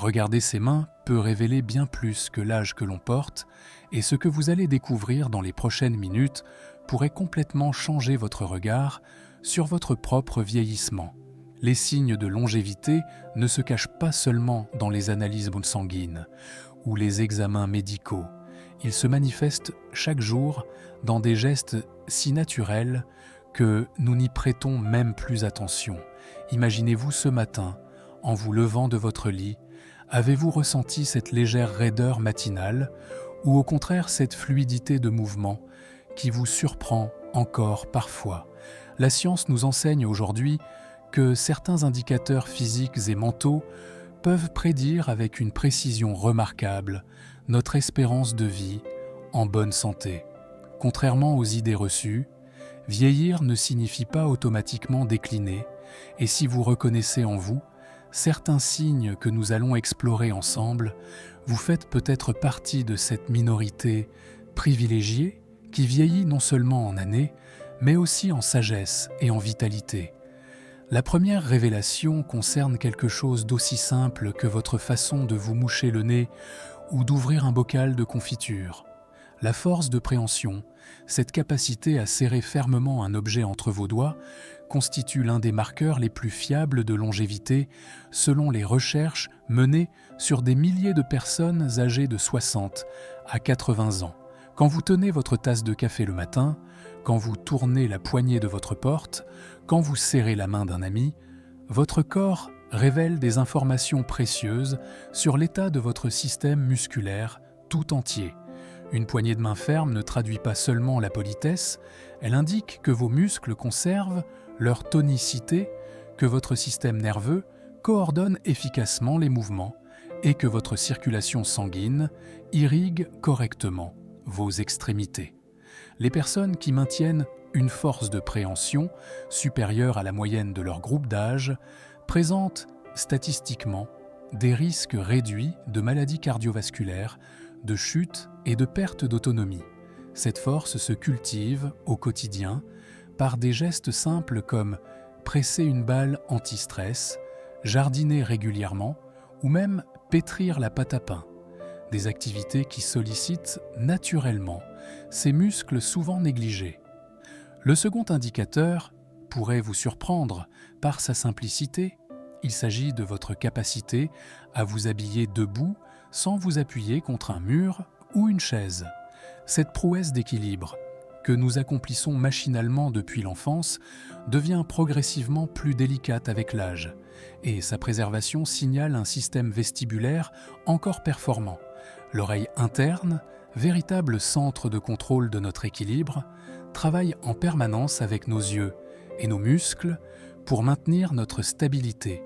Regarder ces mains peut révéler bien plus que l'âge que l'on porte, et ce que vous allez découvrir dans les prochaines minutes pourrait complètement changer votre regard sur votre propre vieillissement. Les signes de longévité ne se cachent pas seulement dans les analyses sanguines ou les examens médicaux. Ils se manifestent chaque jour dans des gestes si naturels que nous n'y prêtons même plus attention. Imaginez-vous ce matin, en vous levant de votre lit, avez-vous ressenti cette légère raideur matinale ou au contraire cette fluidité de mouvement qui vous surprend encore parfois? La science nous enseigne aujourd'hui que certains indicateurs physiques et mentaux peuvent prédire avec une précision remarquable notre espérance de vie en bonne santé. Contrairement aux idées reçues, vieillir ne signifie pas automatiquement décliner, et si vous reconnaissez en vous certains signes que nous allons explorer ensemble, vous faites peut-être partie de cette minorité privilégiée qui vieillit non seulement en années, mais aussi en sagesse et en vitalité. La première révélation concerne quelque chose d'aussi simple que votre façon de vous moucher le nez ou d'ouvrir un bocal de confiture. La force de préhension, cette capacité à serrer fermement un objet entre vos doigts, constitue l'un des marqueurs les plus fiables de longévité selon les recherches menées sur des milliers de personnes âgées de 60 à 80 ans. Quand vous tenez votre tasse de café le matin, quand vous tournez la poignée de votre porte, quand vous serrez la main d'un ami, votre corps révèle des informations précieuses sur l'état de votre système musculaire tout entier. Une poignée de main ferme ne traduit pas seulement la politesse, elle indique que vos muscles conservent leur tonicité, que votre système nerveux coordonne efficacement les mouvements et que votre circulation sanguine irrigue correctement vos extrémités. Les personnes qui maintiennent une force de préhension supérieure à la moyenne de leur groupe d'âge présentent statistiquement des risques réduits de maladies cardiovasculaires, de chute et de perte d'autonomie. Cette force se cultive au quotidien par des gestes simples comme presser une balle anti-stress, jardiner régulièrement ou même pétrir la pâte à pain. Des activités qui sollicitent naturellement ces muscles souvent négligés. Le second indicateur pourrait vous surprendre par sa simplicité. Il s'agit de votre capacité à vous habiller debout sans vous appuyer contre un mur ou une chaise. Cette prouesse d'équilibre que nous accomplissons machinalement depuis l'enfance devient progressivement plus délicate avec l'âge, et sa préservation signale un système vestibulaire encore performant. L'oreille interne, véritable centre de contrôle de notre équilibre, travaille en permanence avec nos yeux et nos muscles pour maintenir notre stabilité.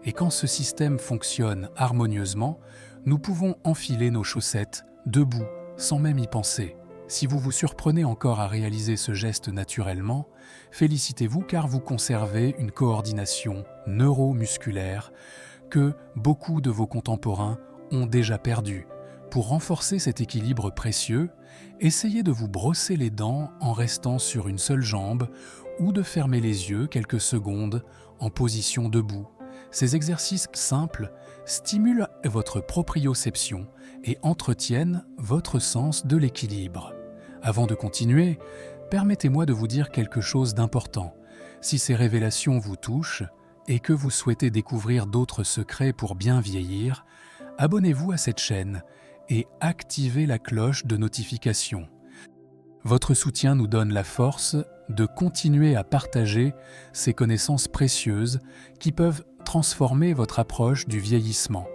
Et quand ce système fonctionne harmonieusement, nous pouvons enfiler nos chaussettes debout sans même y penser. Si vous vous surprenez encore à réaliser ce geste naturellement, félicitez-vous car vous conservez une coordination neuromusculaire que beaucoup de vos contemporains ont déjà perdue. Pour renforcer cet équilibre précieux, essayez de vous brosser les dents en restant sur une seule jambe ou de fermer les yeux quelques secondes en position debout. Ces exercices simples stimulent votre proprioception et entretiennent votre sens de l'équilibre. Avant de continuer, permettez-moi de vous dire quelque chose d'important. Si ces révélations vous touchent et que vous souhaitez découvrir d'autres secrets pour bien vieillir, abonnez-vous à cette chaîne et activez la cloche de notification. Votre soutien nous donne la force de continuer à partager ces connaissances précieuses qui peuvent transformer votre approche du vieillissement.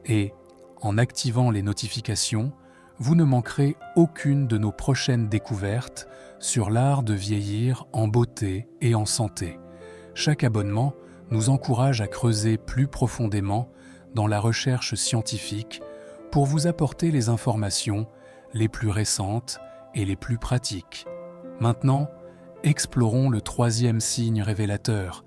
Et, en activant les notifications, vous ne manquerez aucune de nos prochaines découvertes sur l'art de vieillir en beauté et en santé. Chaque abonnement nous encourage à creuser plus profondément dans la recherche scientifique pour vous apporter les informations les plus récentes et les plus pratiques. Maintenant, explorons le troisième signe révélateur,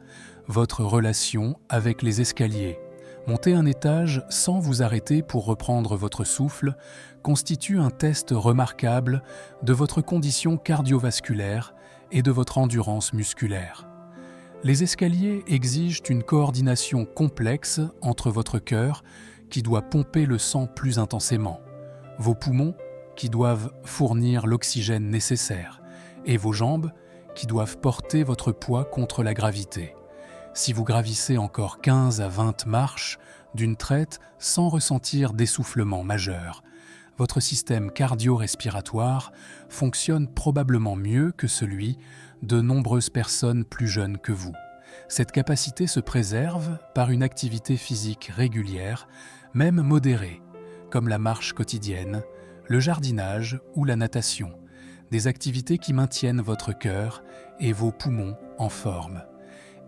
votre relation avec les escaliers. Monter un étage sans vous arrêter pour reprendre votre souffle constitue un test remarquable de votre condition cardiovasculaire et de votre endurance musculaire. Les escaliers exigent une coordination complexe entre votre cœur, qui doit pomper le sang plus intensément, vos poumons qui doivent fournir l'oxygène nécessaire, et vos jambes qui doivent porter votre poids contre la gravité. Si vous gravissez encore 15 à 20 marches d'une traite sans ressentir d'essoufflement majeur, votre système cardio-respiratoire fonctionne probablement mieux que celui de nombreuses personnes plus jeunes que vous. Cette capacité se préserve par une activité physique régulière, même modérée, comme la marche quotidienne, le jardinage ou la natation, des activités qui maintiennent votre cœur et vos poumons en forme.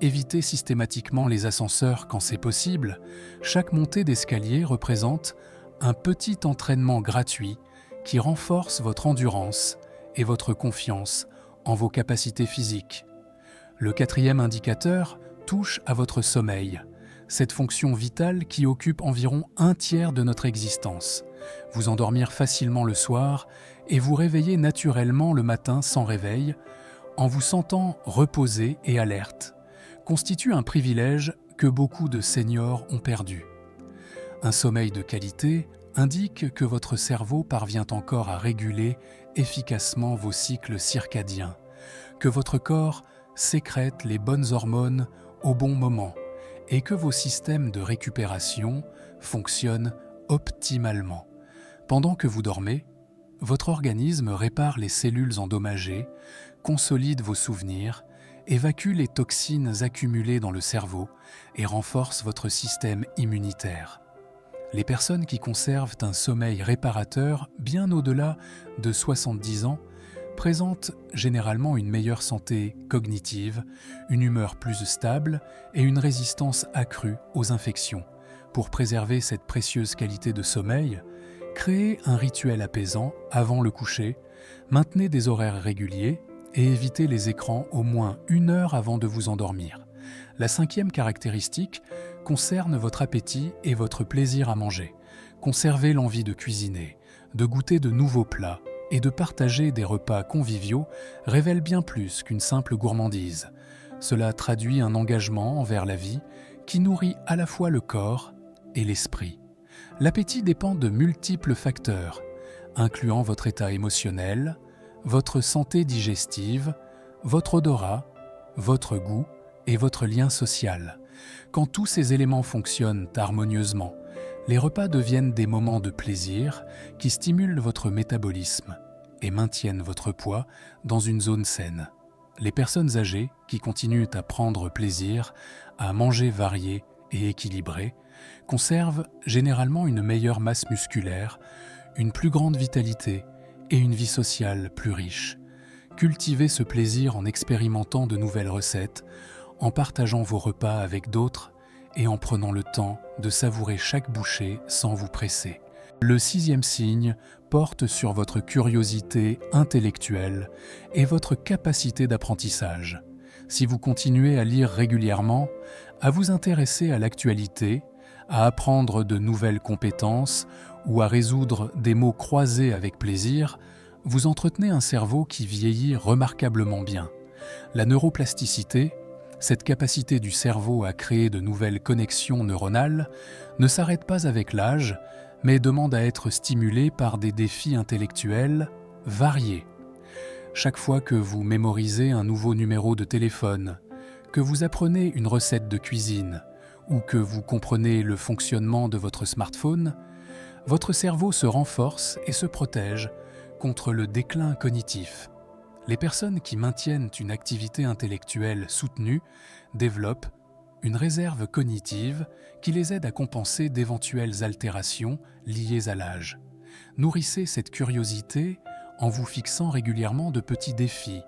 Évitez systématiquement les ascenseurs quand c'est possible. Chaque montée d'escalier représente un petit entraînement gratuit qui renforce votre endurance et votre confiance en vos capacités physiques. Le 4e indicateur touche à votre sommeil, cette fonction vitale qui occupe environ 1/3 de notre existence. Vous endormir facilement le soir et vous réveiller naturellement le matin sans réveil, en vous sentant reposé et alerte, constitue un privilège que beaucoup de seniors ont perdu. Un sommeil de qualité indique que votre cerveau parvient encore à réguler efficacement vos cycles circadiens, que votre corps sécrète les bonnes hormones au bon moment et que vos systèmes de récupération fonctionnent optimalement. Pendant que vous dormez, votre organisme répare les cellules endommagées, consolide vos souvenirs, évacue les toxines accumulées dans le cerveau et renforce votre système immunitaire. Les personnes qui conservent un sommeil réparateur bien au-delà de 70 ans présentent généralement une meilleure santé cognitive, une humeur plus stable et une résistance accrue aux infections. Pour préserver cette précieuse qualité de sommeil, créez un rituel apaisant avant le coucher, maintenez des horaires réguliers et évitez les écrans au moins 1 heure avant de vous endormir. La 5e caractéristique concerne votre appétit et votre plaisir à manger. Conserver l'envie de cuisiner, de goûter de nouveaux plats et de partager des repas conviviaux révèle bien plus qu'une simple gourmandise. Cela traduit un engagement envers la vie qui nourrit à la fois le corps et l'esprit. L'appétit dépend de multiples facteurs, incluant votre état émotionnel, votre santé digestive, votre odorat, votre goût et votre lien social. Quand tous ces éléments fonctionnent harmonieusement, les repas deviennent des moments de plaisir qui stimulent votre métabolisme et maintiennent votre poids dans une zone saine. Les personnes âgées qui continuent à prendre plaisir, à manger varié et équilibré, conservent généralement une meilleure masse musculaire, une plus grande vitalité et une vie sociale plus riche. Cultivez ce plaisir en expérimentant de nouvelles recettes, en partageant vos repas avec d'autres et en prenant le temps de savourer chaque bouchée sans vous presser. Le 6e signe porte sur votre curiosité intellectuelle et votre capacité d'apprentissage. Si vous continuez à lire régulièrement, à vous intéresser à l'actualité, à apprendre de nouvelles compétences ou à résoudre des mots croisés avec plaisir, vous entretenez un cerveau qui vieillit remarquablement bien. La neuroplasticité, cette capacité du cerveau à créer de nouvelles connexions neuronales, ne s'arrête pas avec l'âge, mais demande à être stimulée par des défis intellectuels variés. Chaque fois que vous mémorisez un nouveau numéro de téléphone, que vous apprenez une recette de cuisine ou que vous comprenez le fonctionnement de votre smartphone, votre cerveau se renforce et se protège contre le déclin cognitif. Les personnes qui maintiennent une activité intellectuelle soutenue développent une réserve cognitive qui les aide à compenser d'éventuelles altérations liées à l'âge. Nourrissez cette curiosité en vous fixant régulièrement de petits défis,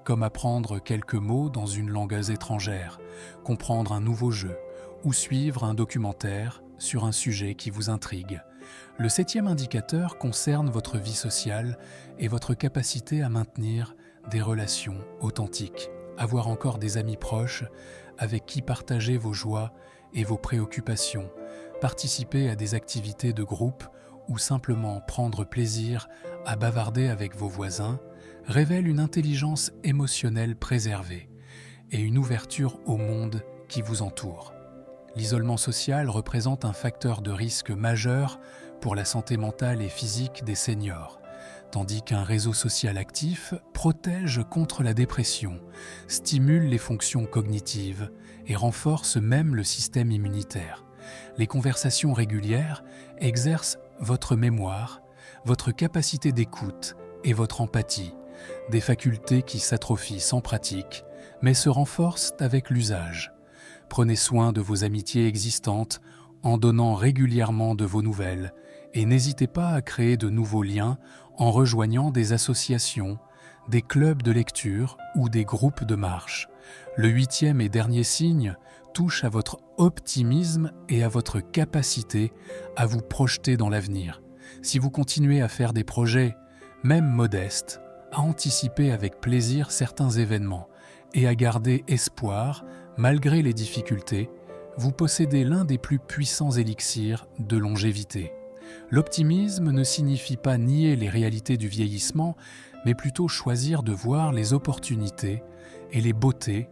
comme apprendre quelques mots dans une langue étrangère, comprendre un nouveau jeu ou suivre un documentaire sur un sujet qui vous intrigue. Le 7e indicateur concerne votre vie sociale et votre capacité à maintenir des relations authentiques, avoir encore des amis proches avec qui partager vos joies et vos préoccupations, participer à des activités de groupe ou simplement prendre plaisir à bavarder avec vos voisins, révèle une intelligence émotionnelle préservée et une ouverture au monde qui vous entoure. L'isolement social représente un facteur de risque majeur pour la santé mentale et physique des seniors, tandis qu'un réseau social actif protège contre la dépression, stimule les fonctions cognitives et renforce même le système immunitaire. Les conversations régulières exercent votre mémoire, votre capacité d'écoute et votre empathie, des facultés qui s'atrophient sans pratique, mais se renforcent avec l'usage. Prenez soin de vos amitiés existantes en donnant régulièrement de vos nouvelles et n'hésitez pas à créer de nouveaux liens en rejoignant des associations, des clubs de lecture ou des groupes de marche. Le 8e et dernier signe touche à votre optimisme et à votre capacité à vous projeter dans l'avenir. Si vous continuez à faire des projets, même modestes, à anticiper avec plaisir certains événements et à garder espoir malgré les difficultés, vous possédez l'un des plus puissants élixirs de longévité. L'optimisme ne signifie pas nier les réalités du vieillissement, mais plutôt choisir de voir les opportunités et les beautés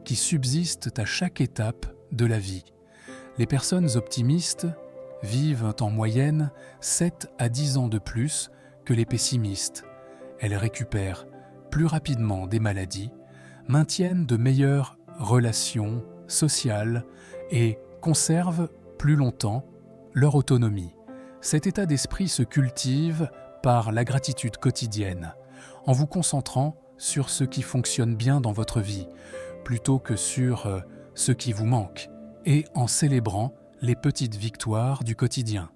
qui subsistent à chaque étape de la vie. Les personnes optimistes vivent en moyenne 7 à 10 ans de plus que les pessimistes. Elles récupèrent plus rapidement des maladies, maintiennent de meilleures relations sociales et conservent plus longtemps leur autonomie. Cet état d'esprit se cultive par la gratitude quotidienne, en vous concentrant sur ce qui fonctionne bien dans votre vie, plutôt que sur ce qui vous manque, et en célébrant les petites victoires du quotidien.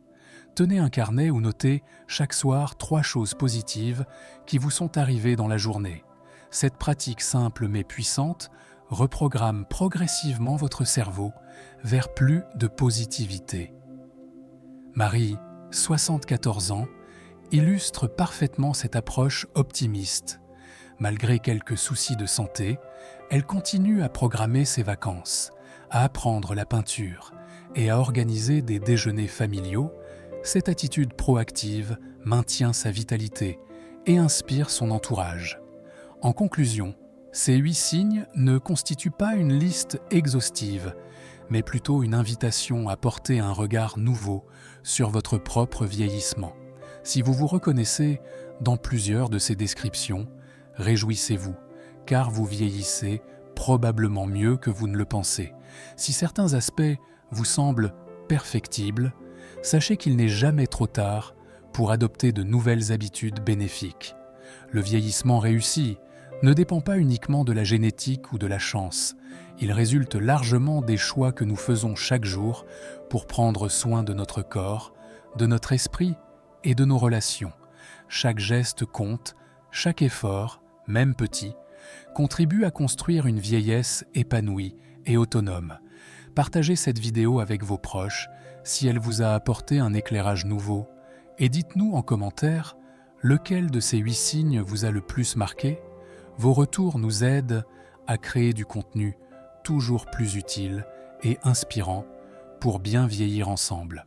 Tenez un carnet où notez chaque soir 3 choses positives qui vous sont arrivées dans la journée. Cette pratique simple mais puissante reprogramme progressivement votre cerveau vers plus de positivité. Marie, 74 ans, illustre parfaitement cette approche optimiste. Malgré quelques soucis de santé, elle continue à programmer ses vacances, à apprendre la peinture et à organiser des déjeuners familiaux. Cette attitude proactive maintient sa vitalité et inspire son entourage. En conclusion, ces 8 signes ne constituent pas une liste exhaustive, mais plutôt une invitation à porter un regard nouveau sur votre propre vieillissement. Si vous vous reconnaissez dans plusieurs de ces descriptions, réjouissez-vous, car vous vieillissez probablement mieux que vous ne le pensez. Si certains aspects vous semblent perfectibles, sachez qu'il n'est jamais trop tard pour adopter de nouvelles habitudes bénéfiques. Le vieillissement réussi ne dépend pas uniquement de la génétique ou de la chance. Il résulte largement des choix que nous faisons chaque jour pour prendre soin de notre corps, de notre esprit et de nos relations. Chaque geste compte, chaque effort, même petit, contribue à construire une vieillesse épanouie et autonome. Partagez cette vidéo avec vos proches si elle vous a apporté un éclairage nouveau et dites-nous en commentaire lequel de ces 8 signes vous a le plus marqué. Vos retours nous aident à créer du contenu toujours plus utile et inspirant pour bien vieillir ensemble.